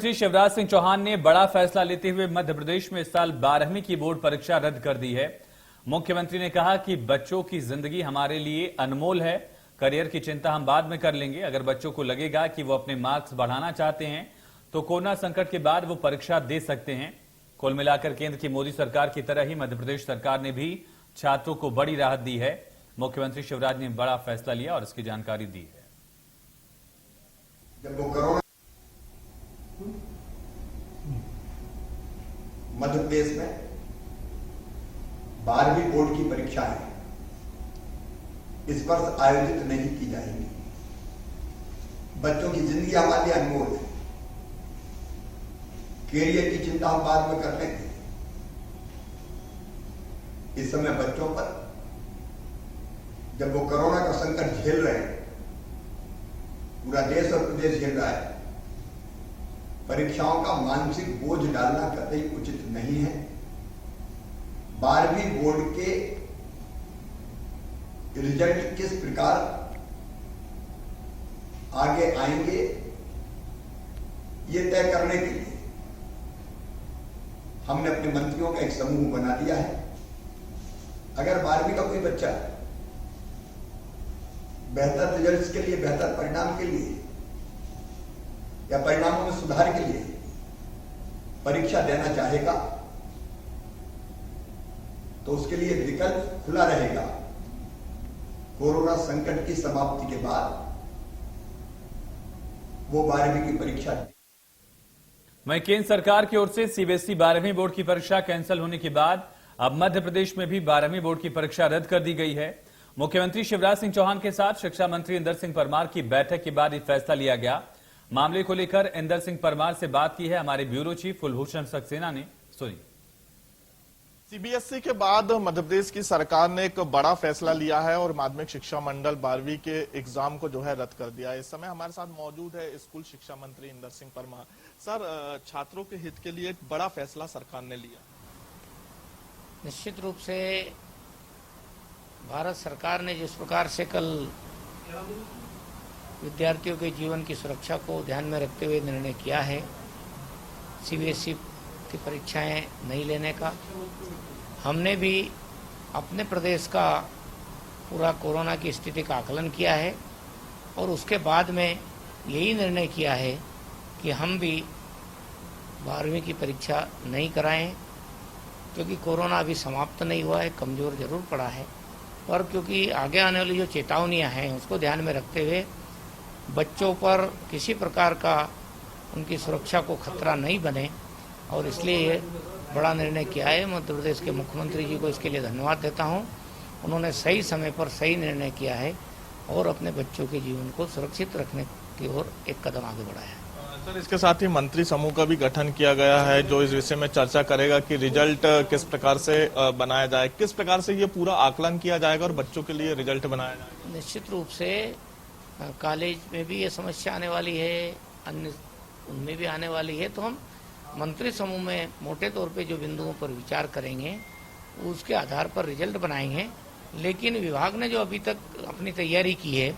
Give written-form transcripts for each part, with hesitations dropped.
मुख्यमंत्री शिवराज सिंह चौहान ने बड़ा फैसला लेते हुए मध्य प्रदेश में इस साल 12वीं की बोर्ड परीक्षा रद्द कर दी है। मुख्यमंत्री ने कहा कि बच्चों की जिंदगी हमारे लिए अनमोल है, करियर की चिंता हम बाद में कर लेंगे। अगर बच्चों को लगेगा कि वो अपने मार्क्स बढ़ाना चाहते हैं तो कोरोना संकट के बाद वो परीक्षा दे सकते हैं। कुल मिलाकर केंद्र की मोदी सरकार की तरह ही मध्य प्रदेश सरकार ने भी छात्रों को बड़ी राहत दी है। मुख्यमंत्री शिवराज ने बड़ा फैसला लिया और इसकी जानकारी दी है। जब वो कोरोना मध्य प्रदेश में 12वीं बोर्ड की परीक्षा है, इस वर्ष आयोजित नहीं की जाएगी। बच्चों की जिंदगी हमारे लिए अनमोल है, कैरियर की चिंता हम बाद में कर लेंगे। इस समय बच्चों पर जब वो कोरोना का संकट झेल रहे हैं, पूरा देश और प्रदेश झेल रहा है, परीक्षाओं का मानसिक बोझ डालना कतई उचित नहीं है। 12वीं बोर्ड के रिजल्ट किस प्रकार आगे आएंगे, ये तय करने के लिए हमने अपने मंत्रियों का एक समूह बना दिया है। अगर 12वीं का कोई बच्चा बेहतर रिजल्ट्स के लिए, बेहतर परिणाम के लिए या परिणामों में सुधार के लिए परीक्षा देना चाहेगा तो उसके लिए विकल्प खुला रहेगा। कोरोना संकट की समाप्ति के बाद वो 12वीं की परीक्षा दे। वहीं केंद्र सरकार की ओर से सीबीएसई 12वीं बोर्ड की परीक्षा कैंसिल होने के बाद अब मध्य प्रदेश में भी 12वीं बोर्ड की परीक्षा रद्द कर दी गई है। मुख्यमंत्री शिवराज सिंह चौहान के साथ शिक्षा मंत्री इंदर सिंह परमार की बैठक के बाद यह फैसला लिया गया। मामले को लेकर इंदर सिंह परमार से बात की है हमारे ब्यूरो चीफ कुलभूषण सक्सेना ने। सुनिए। सीबीएसई के बाद मध्य प्रदेश की सरकार ने एक बड़ा फैसला लिया है और माध्यमिक शिक्षा मंडल 12वीं के एग्जाम को जो है रद्द कर दिया है। इस समय हमारे साथ मौजूद है स्कूल शिक्षा मंत्री इंदर सिंह परमार। सर, छात्रों के हित के लिए एक बड़ा फैसला सरकार ने लिया। निश्चित रूप से भारत सरकार ने जिस प्रकार से कल विद्यार्थियों के जीवन की सुरक्षा को ध्यान में रखते हुए निर्णय किया है सीबीएसई की परीक्षाएं नहीं लेने का, हमने भी अपने प्रदेश का पूरा कोरोना की स्थिति का आकलन किया है और उसके बाद में यही निर्णय किया है कि हम भी 12वीं की परीक्षा नहीं कराएं, क्योंकि कोरोना अभी समाप्त नहीं हुआ है, कमज़ोर जरूर पड़ा है, पर क्योंकि आगे आने वाली जो चेतावनियां हैं उसको ध्यान में रखते हुए बच्चों पर किसी प्रकार का उनकी सुरक्षा को खतरा नहीं बने और इसलिए ये बड़ा निर्णय किया है। मध्य प्रदेश के मुख्यमंत्री जी को इसके लिए धन्यवाद देता हूं। उन्होंने सही समय पर सही निर्णय किया है और अपने बच्चों के जीवन को सुरक्षित रखने की ओर एक कदम आगे बढ़ाया है। सर, इसके साथ ही मंत्री समूह का भी गठन किया गया है जो इस विषय में चर्चा करेगा कि रिजल्ट किस प्रकार से बनाया जाए, किस प्रकार से ये पूरा आकलन किया जाएगा और बच्चों के लिए रिजल्ट बनाया जाएगा। निश्चित रूप से कॉलेज में भी ये समस्या आने वाली है, अन्य उनमें भी आने वाली है, तो हम मंत्री समूह में मोटे तौर पे जो बिंदुओं पर विचार करेंगे उसके आधार पर रिजल्ट बनाएंगे। लेकिन विभाग ने जो अभी तक अपनी तैयारी की है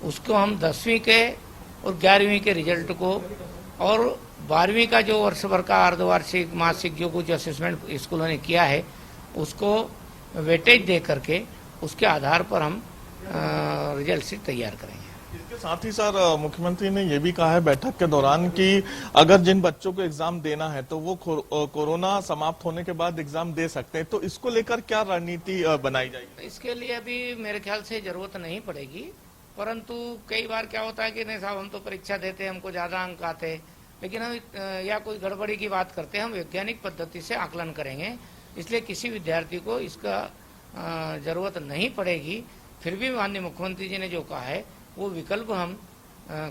उसको हम 10वीं के और 11वीं के रिजल्ट को और 12वीं का जो वर्ष भर का अर्धवार्षिक मासिक जो कुछ असेसमेंट स्कूलों ने किया है उसको वेटेज दे करके उसके आधार पर हम रिजल्ट शीट तैयार करेंगे। इसके साथ ही सर, मुख्यमंत्री ने यह भी कहा है बैठक के दौरान कि अगर जिन बच्चों को एग्जाम देना है तो वो कोरोना समाप्त होने के बाद एग्जाम दे सकते हैं, तो इसको लेकर क्या रणनीति बनाई जाएगी? इसके लिए अभी मेरे ख्याल से जरूरत नहीं पड़ेगी, परंतु कई बार क्या होता है कि नहीं साहब हम तो परीक्षा देते हैं, हमको ज्यादा अंक आते हैं, लेकिन हम या कोई गड़बड़ी की बात करते हैं, हम वैज्ञानिक पद्धति से आकलन करेंगे, इसलिए किसी विद्यार्थी को इसका जरूरत नहीं पड़ेगी। फिर भी माननीय मुख्यमंत्री जी ने जो कहा है वो विकल्प हम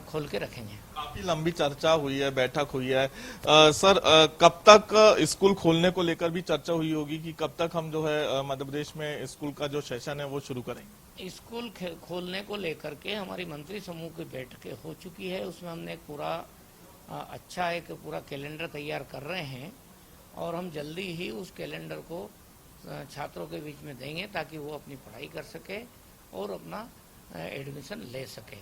खोल के रखेंगे। काफी लंबी चर्चा हुई है, बैठक हुई है। सर, कब तक स्कूल खोलने को लेकर भी चर्चा हुई होगी कि कब तक हम जो है मध्य प्रदेश में स्कूल का जो सेशन है वो शुरू करेंगे? स्कूल खोलने को लेकर के हमारी मंत्री समूह की बैठकें हो चुकी है, उसमें हमने एक पूरा अच्छा एक पूरा कैलेंडर तैयार कर रहे हैं और हम जल्दी ही उस कैलेंडर को छात्रों के बीच में देंगे ताकि वो अपनी पढ़ाई कर सके और अपना एडमिशन ले सके।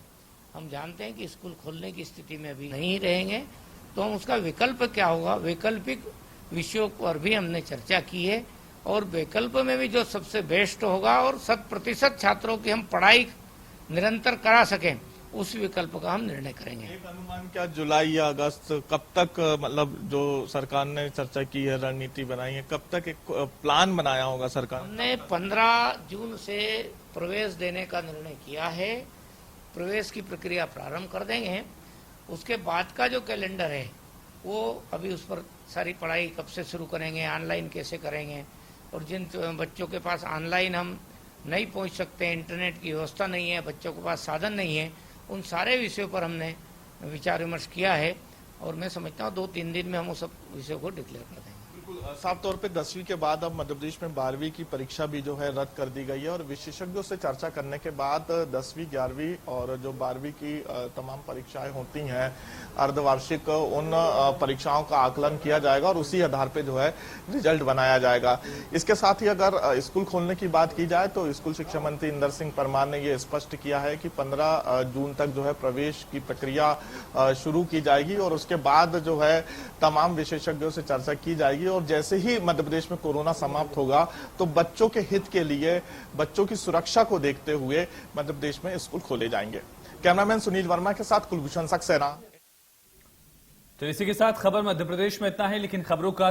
हम जानते हैं कि स्कूल खोलने की स्थिति में अभी नहीं रहेंगे, तो हम उसका विकल्प क्या होगा, वैकल्पिक विषयों पर भी हमने चर्चा की है और विकल्प में भी जो सबसे बेस्ट होगा और 100% छात्रों की हम पढ़ाई निरंतर करा सकें उस विकल्प का हम निर्णय करेंगे। एक अनुमान क्या, जुलाई या अगस्त कब तक, मतलब जो सरकार ने चर्चा की है, रणनीति बनाई है, कब तक एक प्लान बनाया होगा सरकार? हमने 15 जून से प्रवेश देने का निर्णय किया है। प्रवेश की प्रक्रिया प्रारंभ कर देंगे। उसके बाद का जो कैलेंडर है वो अभी उस पर सारी पढ़ाई कब से शुरू करेंगे, ऑनलाइन कैसे करेंगे, और जिन बच्चों के पास ऑनलाइन हम नहीं पहुंच सकते, इंटरनेट की व्यवस्था नहीं है, बच्चों के पास साधन नहीं है, उन सारे विषयों पर हमने विचार विमर्श किया है और मैं समझता हूँ 2-3 दिन में हम उस सब विषयों को डिक्लेयर कर देंगे। बिल्कुल साफ तौर पे 10वीं के बाद अब मध्य प्रदेश में 12वीं की परीक्षा भी जो है रद्द कर दी गई है और विशेषज्ञों से चर्चा करने के बाद 10वीं 11वीं और जो 12वीं की तमाम परीक्षाएं होती हैं अर्धवार्षिक, उन परीक्षाओं का आकलन किया जाएगा और उसी आधार पे जो है रिजल्ट बनाया जाएगा। इसके साथ ही अगर स्कूल खोलने की बात की जाए तो स्कूल शिक्षा मंत्री इंदर सिंह परमार ने ये स्पष्ट किया है कि 15 जून तक जो है प्रवेश की प्रक्रिया शुरू की जाएगी और उसके बाद जो है तमाम विशेषज्ञों से चर्चा की जाएगी और जैसे ही मध्य प्रदेश में कोरोना समाप्त होगा तो बच्चों के हित के लिए, बच्चों की सुरक्षा को देखते हुए मध्य प्रदेश में स्कूल खोले जाएंगे। कैमरामैन सुनील वर्मा के साथ कुलभूषण सक्सेना। तो इसी के साथ खबर मध्य प्रदेश में इतना है, लेकिन खबरों का